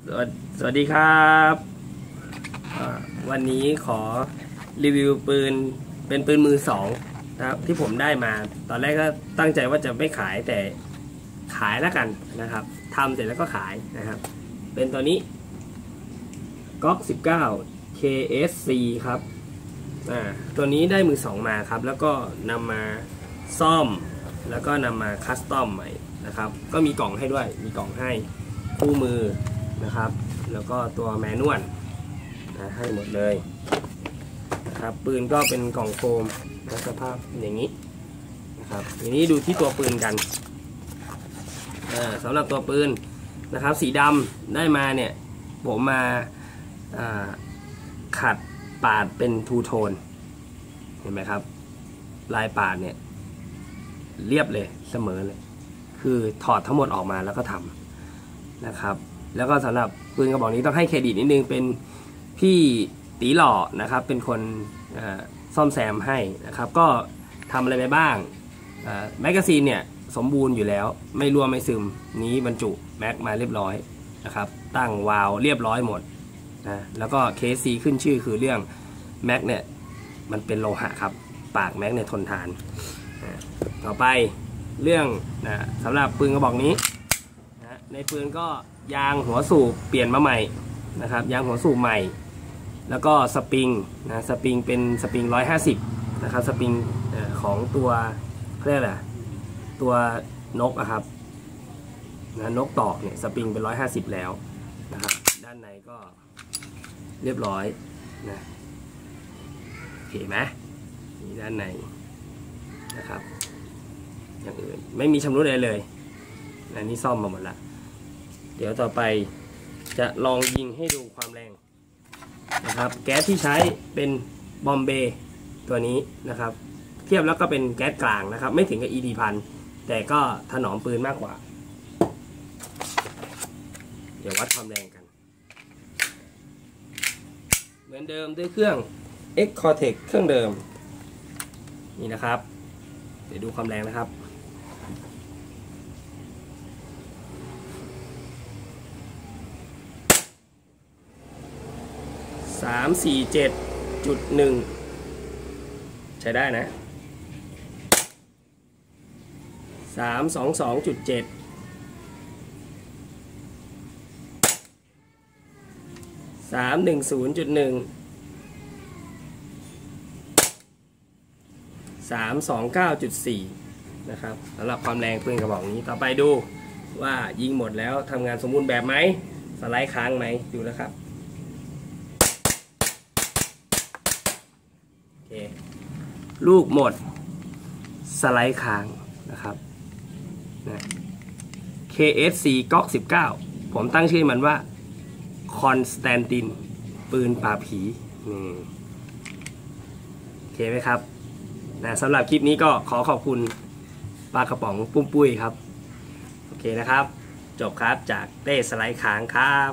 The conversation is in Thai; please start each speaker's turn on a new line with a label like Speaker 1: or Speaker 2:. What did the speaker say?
Speaker 1: สวัสดีครับวันนี้ขอรีวิวปืนเป็นปืนมือสองนะครับที่ผมได้มาตอนแรกก็ตั้งใจว่าจะไม่ขายแต่ขายแล้วกันนะครับทำเสร็จแล้วก็ขายนะครับเป็นตัวนี้ก๊อก19 KSC ครับตัวนี้ได้มือสองมาครับแล้วก็นำมาซ่อมแล้วก็นำมาคัสตอมใหม่นะครับก็มีกล่องให้ด้วยมีกล่องให้คู่มือนะครับแล้วก็ตัวแมนนวลให้หมดเลยนะครับปืนก็เป็นกล่องโฟมสภาพอย่างนี้นะครับทีนี้ดูที่ตัวปืนกันสำหรับตัวปืนนะครับสีดำได้มาเนี่ยผมมาขัดปาดเป็นทูโทนเห็นไหมครับลายปาดเนี่ยเรียบเลยเสมอเลยคือถอดทั้งหมดออกมาแล้วก็ทำนะครับแล้วก็สำหรับปืนกระบอกนี้ต้องให้เครดิตนิดนึงเป็นพี่ตีหล่อนะครับเป็นคนซ่อมแซมให้นะครับก็ทำอะไรไปบ้างแมกกาซีนเนี่ยสมบูรณ์อยู่แล้วไม่รั่วไม่ซึมนี้บรรจุแม็กมาเรียบร้อยนะครับตั้งวาล์วเรียบร้อยหมดนะแล้วก็เคสซีขึ้นชื่อคือเรื่องแม็กเนี่ยมันเป็นโลหะครับปากแม็กเนี่ยทนทานต่อไปเรื่องสำหรับปืนกระบอกนี้ในปืนก็ยางหัวสูบเปลี่ยนมาใหม่นะครับยางหัวสูบใหม่แล้วก็สปริงสปริงเป็นสปริง150นะครับสปริงของตัวเรียกอะไรตัวนกครับนกตอกเนี่ยสปริงเป็น150แล้วนะครับด้านในก็เรียบร้อยนะเห็นไหมนี่ด้านในนะครับอย่างอื่นไม่มีชำรุดอะไรเลยอันนี้ซ่อมมาหมดแล้วเดี๋ยวต่อไปจะลองยิงให้ดูความแรงนะครับแก๊สที่ใช้เป็นบอมเบย์ตัวนี้นะครับเทียบแล้วก็เป็นแก๊สกลางนะครับไม่ถึงกับ ED1000แต่ก็ถนอมปืนมากกว่าเดี๋ยววัดความแรงกันเหมือนเดิมด้วยเครื่อง X Cortex เครื่องเดิมนี่นะครับเดี๋ยวดูความแรงนะครับ347.1ใช้ได้นะ322.7 310.1 329.4นะครับสำหรับความแรงปืนกระบอกนี้ต่อไปดูว่ายิงหมดแล้วทำงานสมบูรณ์แบบไหมสไลด์ค้างไหมดูแล้วครับลูกหมดสไลด์ค้างนะครับKSC ก๊อก19ผมตั้งชื่อมันว่าคอนสแตนตินปืนป่าผีโอเคไหมครับสำหรับคลิปนี้ก็ขอขอบคุณปลากระป๋องปุ้มปุ้ยครับโอเคนะครับจบครับจากเต้สไลด์ค้างครับ